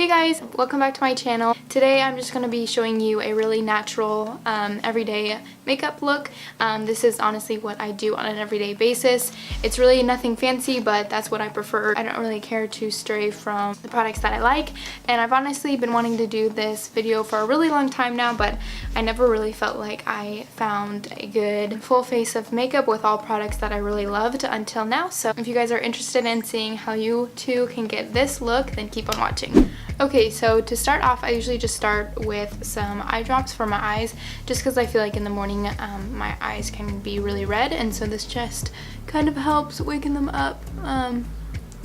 Hey guys, welcome back to my channel. Today I'm just going to be showing you a really natural, everyday makeup look. This is honestly what I do on an everyday basis. It's really nothing fancy, but that's what I prefer. I don't really care to stray from the products that I like, and I've honestly been wanting to do this video for a really long time now, but I never really felt like I found a good full face of makeup with all products that I really loved until now. So if you guys are interested in seeing how you too can get this look, then keep on watching. Okay, so to start off, I usually just start with some eye drops for my eyes, just because I feel like in the morning my eyes can be really red, and so this just kind of helps waken them up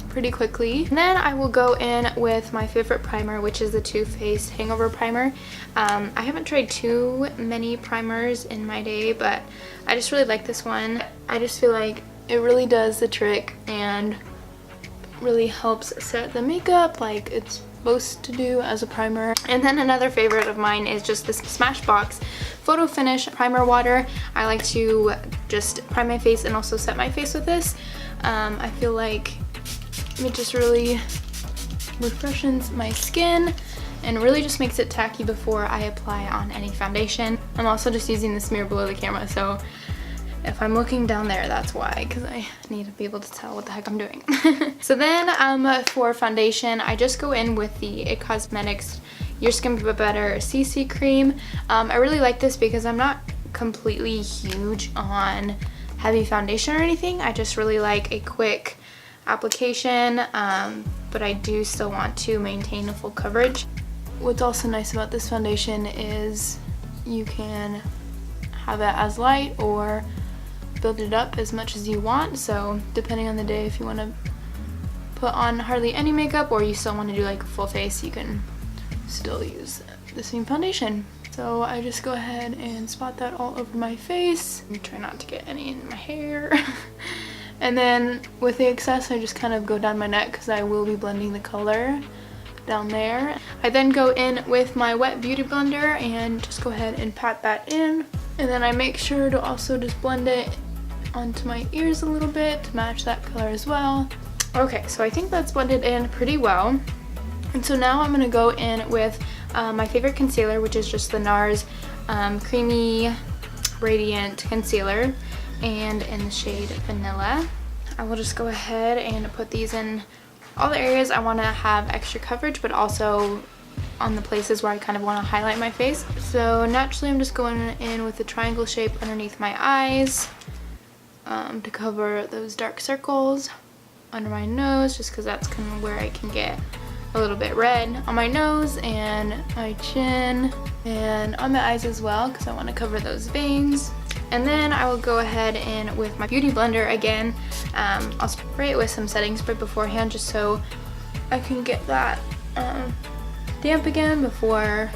pretty quickly. And then I will go in with my favorite primer, which is the Too Faced Hangover Primer. I haven't tried too many primers in my day, but I just really like this one. I just feel like it really does the trick and really helps set the makeup like it's supposed to do as a primer. And then another favorite of mine is just this Smashbox Photo Finish Primer Water. I like to just prime my face and also set my face with this. I feel like it just really refreshes my skin and really just makes it tacky before I apply on any foundation. I'm also just using this mirror below the camera, so if I'm looking down there, that's why, because I need to be able to tell what the heck I'm doing. So then for foundation, I just go in with the It Cosmetics Your Skin But Better CC Cream. I really like this because I'm not completely huge on heavy foundation or anything. I just really like a quick application, but I do still want to maintain a full coverage. What's also nice about this foundation is you can have it as light or build it up as much as you want, so depending on the day, if you want to put on hardly any makeup or you still want to do like a full face, you can still use the same foundation. So I just go ahead and spot that all over my face. Try not to get any in my hair. And then with the excess, I just kind of go down my neck because I will be blending the color down there. I then go in with my wet beauty blender and just go ahead and pat that in. And then I make sure to also just blend it onto my ears a little bit to match that color as well. Okay, so I think that's blended in pretty well. And so now I'm going to go in with my favorite concealer, which is just the NARS Creamy Radiant Concealer, and in the shade Vanilla. I will just go ahead and put these in all the areas I want to have extra coverage, but also on the places where I kind of want to highlight my face. So naturally I'm just going in with a triangle shape underneath my eyes to cover those dark circles, under my nose, just because that's kind of where I can get a little bit red on my nose and my chin, and on my eyes as well, because I want to cover those veins. And then I will go ahead and with my beauty blender again, I'll spray it with some setting spray beforehand just so I can get that damp again before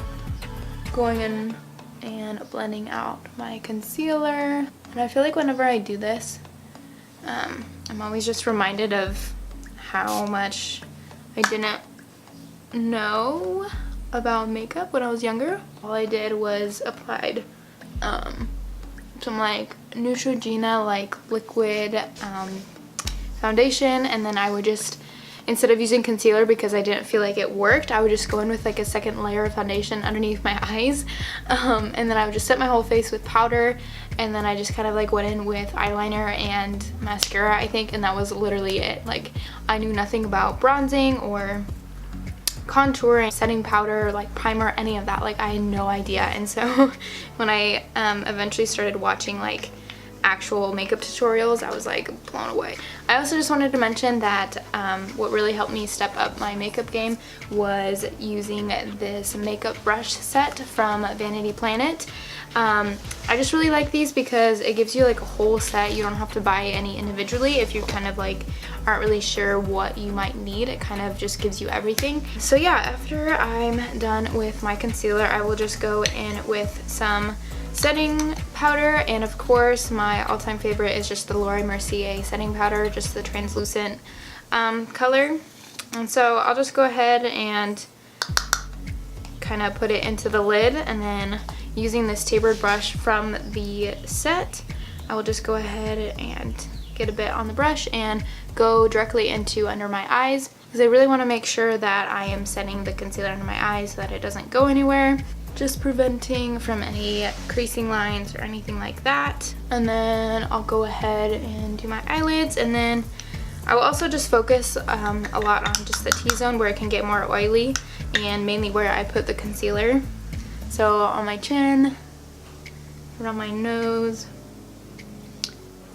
going in and blending out my concealer. And I feel like whenever I do this, I'm always just reminded of how much I didn't know about makeup when I was younger. All I did was applied some like Neutrogena like liquid foundation, and then I would just, instead of using concealer because I didn't feel like it worked, I would just go in with like a second layer of foundation underneath my eyes, and then I would just set my whole face with powder, and then I just kind of like went in with eyeliner and mascara, I think, and that was literally it. Like, I knew nothing about bronzing or contouring, setting powder, like primer, any of that. Like, I had no idea. And so when I eventually started watching like actual makeup tutorials, I was like blown away. I also just wanted to mention that what really helped me step up my makeup game was using this makeup brush set from Vanity Planet. I just really like these because it gives you like a whole set. You don't have to buy any individually if you kind of like aren't really sure what you might need. It kind of just gives you everything. So yeah, after I'm done with my concealer, I will just go in with some setting powder, and of course my all-time favorite is just the Laura Mercier setting powder, just the translucent color. And so I'll just go ahead and kind of put it into the lid, and then using this tapered brush from the set, I will just go ahead and get a bit on the brush and go directly into under my eyes. because I really want to make sure that I am setting the concealer under my eyes so that it doesn't go anywhere, just preventing from any creasing lines or anything like that. And then I'll go ahead and do my eyelids, and then I will also just focus a lot on just the T-zone where it can get more oily, and mainly where I put the concealer. So on my chin, around my nose,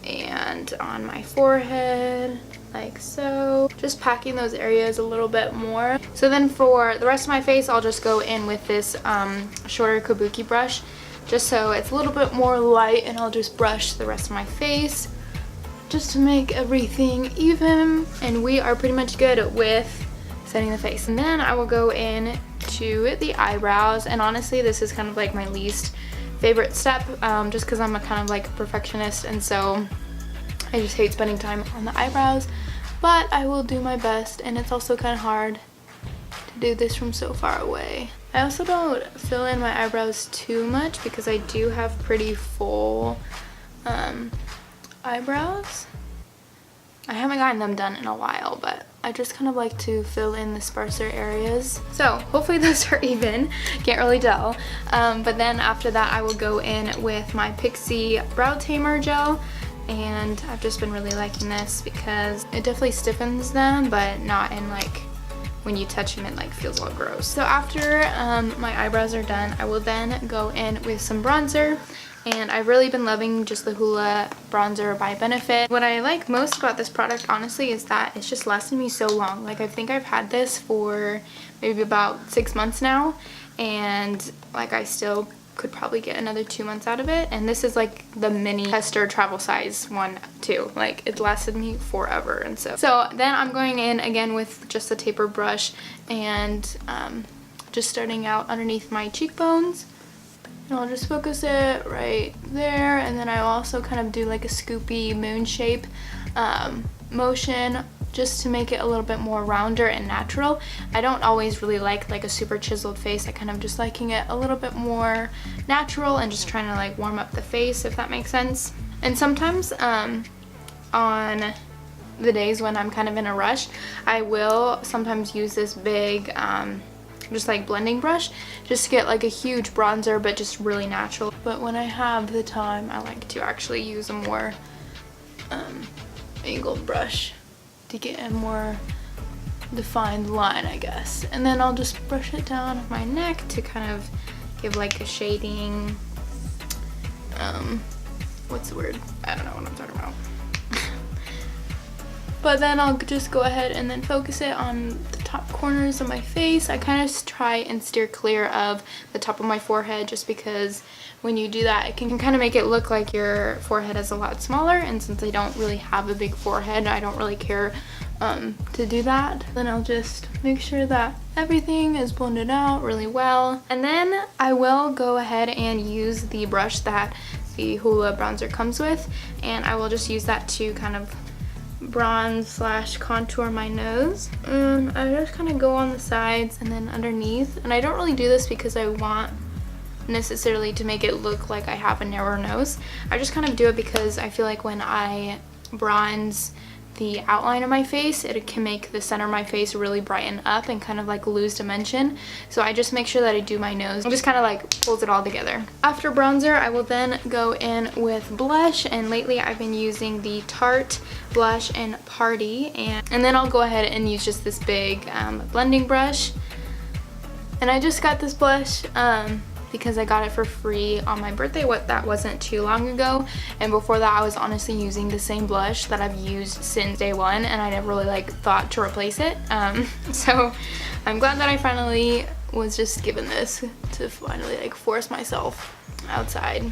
and on my forehead, like so. Just packing those areas a little bit more. So then for the rest of my face, I'll just go in with this shorter kabuki brush, just so it's a little bit more light, and I'll just brush the rest of my face just to make everything even. And we are pretty much good with setting the face. And then I will go in to the eyebrows, and honestly this is kind of like my least favorite step, just because I'm a kind of like a perfectionist, and so I just hate spending time on the eyebrows, but I will do my best. And it's also kind of hard to do this from so far away. I also don't fill in my eyebrows too much because I do have pretty full eyebrows. I haven't gotten them done in a while, but I just kind of like to fill in the sparser areas. So hopefully those are even, can't really tell. But then after that I will go in with my Pixie Brow Tamer Gel, and I've just been really liking this because it definitely stiffens them, but not in like when you touch them it like feels all gross. So after my eyebrows are done, I will then go in with some bronzer. And I've really been loving just the Hoola bronzer by Benefit. What I like most about this product, honestly, is that it's just lasted me so long. Like, I think I've had this for maybe about 6 months now, and like I still could probably get another 2 months out of it. And this is like the mini tester travel size one too. Like, it lasted me forever. And so then I'm going in again with just a taper brush, and just starting out underneath my cheekbones. And I'll just focus it right there, and then I also kind of do like a scoopy moon shape motion just to make it a little bit more rounder and natural. I don't always really like a super chiseled face. I kind of just liking it a little bit more natural and just trying to like warm up the face, if that makes sense. And sometimes on the days when I'm kind of in a rush, I will sometimes use this big just like blending brush just to get like a huge bronzer, but just really natural. But when I have the time, I like to actually use a more angled brush to get a more defined line, I guess. And then I'll just brush it down my neck to kind of give like a shading, what's the word? I don't know what I'm talking about. But then I'll just go ahead and then focus it on the top corners of my face. I kind of try and steer clear of the top of my forehead, just because when you do that it can kind of make it look like your forehead is a lot smaller, and since I don't really have a big forehead, I don't really care to do that. Then I'll just make sure that everything is blended out really well, and then I will go ahead and use the brush that the Hoola bronzer comes with, and I will just use that to kind of bronze slash contour my nose. I just kind of go on the sides and then underneath, and I don't really do this because I want necessarily to make it look like I have a narrower nose. I just kind of do it because I feel like when I bronze the outline of my face, it can make the center of my face really brighten up and kind of like lose dimension. So I just make sure that I do my nose. It just kind of like pulls it all together. After bronzer, I will then go in with blush, and lately I've been using the Tarte blush in Party, and then I'll go ahead and use just this big blending brush. And I just got this blush because I got it for free on my birthday. That wasn't too long ago, and before that I was honestly using the same blush that I've used since day one, and I never really like thought to replace it. So I'm glad that I finally was just given this to finally like force myself outside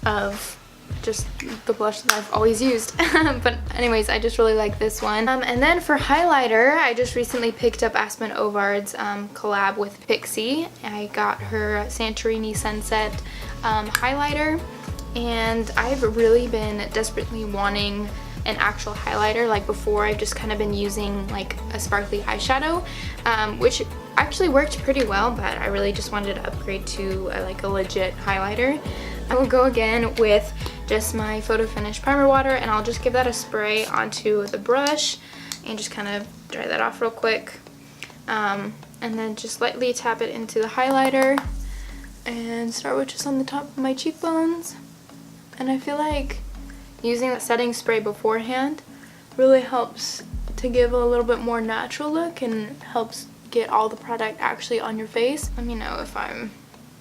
of just the blush that I've always used. But anyways, I just really like this one. And then for highlighter, I just recently picked up Aspen Ovard's collab with Pixie. I got her Santorini Sunset highlighter, and I've really been desperately wanting an actual highlighter. Like before, I've just kind of been using like a sparkly eyeshadow, which actually worked pretty well, but I really just wanted to upgrade to like a legit highlighter. I will go again with just my Photo Finish primer water, and I'll just give that a spray onto the brush and just kind of dry that off real quick. And then just lightly tap it into the highlighter and start with just on the top of my cheekbones. And I feel like using the setting spray beforehand really helps to give a little bit more natural look and helps get all the product actually on your face. Let me know if I'm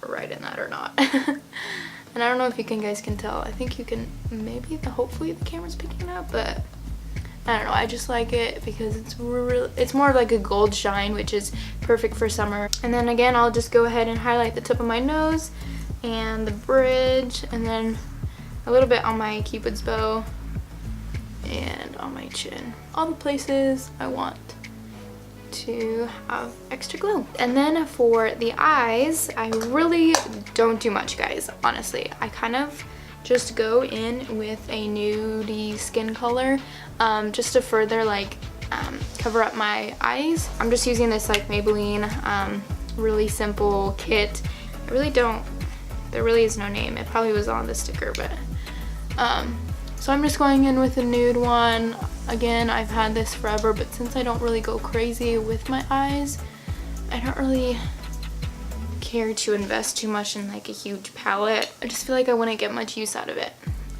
right in that or not. And I don't know if you guys can tell. I think you can, maybe, hopefully the camera's picking it up, but I don't know. I just like it because it's more like a gold shine, which is perfect for summer. And then again, I'll just go ahead and highlight the tip of my nose and the bridge, and then a little bit on my cupid's bow and on my chin. All the places I want to have extra glow. And then for the eyes, I really don't do much, guys, honestly. I kind of just go in with a nudie skin color just to further like cover up my eyes. I'm just using this like Maybelline really simple kit. I really don't, there really is no name. It probably was on the sticker, but so I'm just going in with a nude one. Again, I've had this forever, but since I don't really go crazy with my eyes, I don't really care to invest too much in like a huge palette. I just feel like I wouldn't get much use out of it.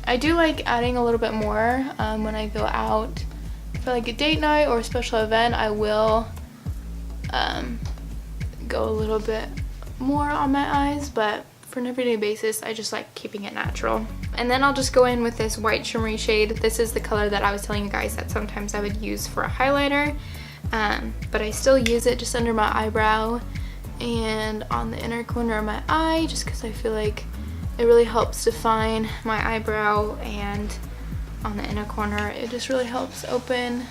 I do like adding a little bit more when I go out for like a date night or a special event. I will go a little bit more on my eyes, but for an everyday basis, I just like keeping it natural. And then I'll just go in with this white shimmery shade. This is the color that I was telling you guys that sometimes I would use for a highlighter, but I still use it just under my eyebrow and on the inner corner of my eye, just because I feel like it really helps define my eyebrow, and on the inner corner it just really helps open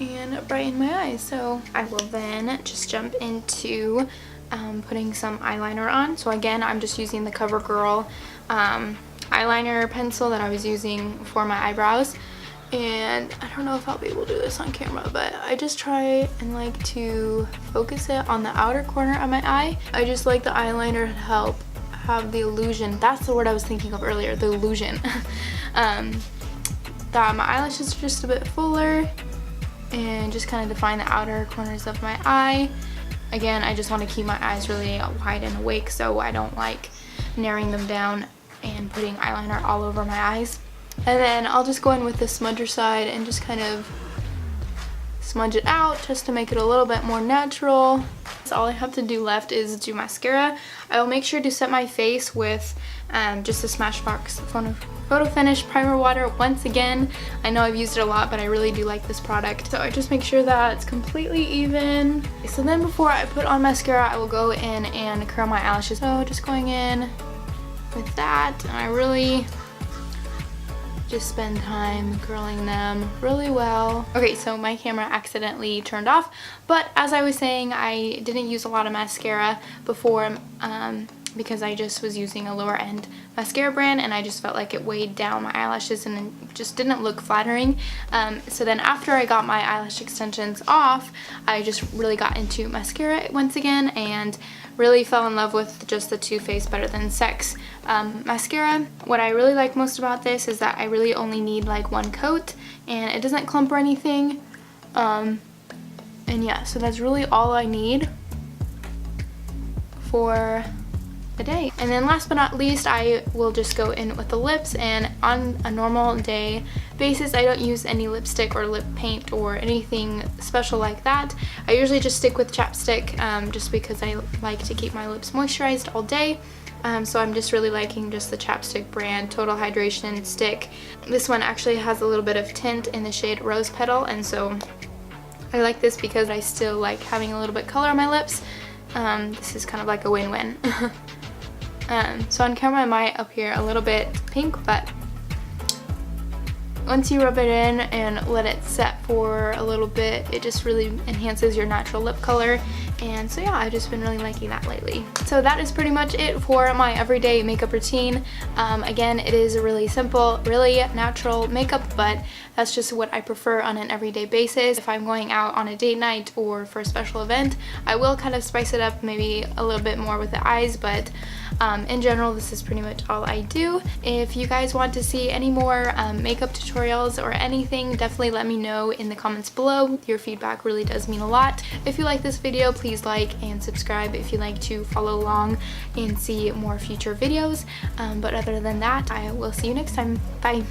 and brighten my eyes. So I will then just jump into putting some eyeliner on. So again, I'm just using the CoverGirl eyeliner pencil that I was using for my eyebrows. And I don't know if I'll be able to do this on camera, but I just try and like to focus it on the outer corner of my eye. I just like the eyeliner to help have the illusion. That's the word I was thinking of earlier, the illusion. That my eyelashes are just a bit fuller and just kind of define the outer corners of my eye. Again, I just want to keep my eyes really wide and awake, so I don't like narrowing them down and putting eyeliner all over my eyes. And then I'll just go in with the smudger side and just kind of smudge it out just to make it a little bit more natural. So all I have to do left is do mascara. I will make sure to set my face with just the Smashbox Photo Finish Primer Water once again. I know I've used it a lot, but I really do like this product. So I just make sure that it's completely even. So then before I put on mascara, I will go in and curl my eyelashes. So just going in with that, and I really just spend time curling them really well. Okay, so my camera accidentally turned off, but as I was saying, I didn't use a lot of mascara before because I just was using a lower end mascara brand, and I just felt like it weighed down my eyelashes and it just didn't look flattering. So then after I got my eyelash extensions off, I just really got into mascara once again and really fell in love with just the Too Faced Better Than Sex mascara. What I really like most about this is that I really only need like one coat and it doesn't clump or anything. And yeah, so that's really all I need for a day. And then last but not least, I will just go in with the lips, and on a normal day basis, I don't use any lipstick or lip paint or anything special like that. I usually just stick with chapstick just because I like to keep my lips moisturized all day. So I'm just really liking just the chapstick brand Total Hydration Stick. This one actually has a little bit of tint in the shade Rose Petal, and so I like this because I still like having a little bit color on my lips. This is kind of like a win-win. So on camera I might appear a little bit pink, but once you rub it in and let it set for a little bit, it just really enhances your natural lip color And so yeah, I've just been really liking that lately. So that is pretty much it for my everyday makeup routine. Again, it is a really simple, really natural makeup, but that's just what I prefer on an everyday basis. If I'm going out on a date night or for a special event, I will kind of spice it up, maybe a little bit more with the eyes, but in general, this is pretty much all I do. If you guys want to see any more makeup tutorials or anything, definitely let me know in the comments below. Your feedback really does mean a lot. If you like this video, please like and subscribe if you like to follow along and see more future videos. But other than that, I will see you next time. Bye!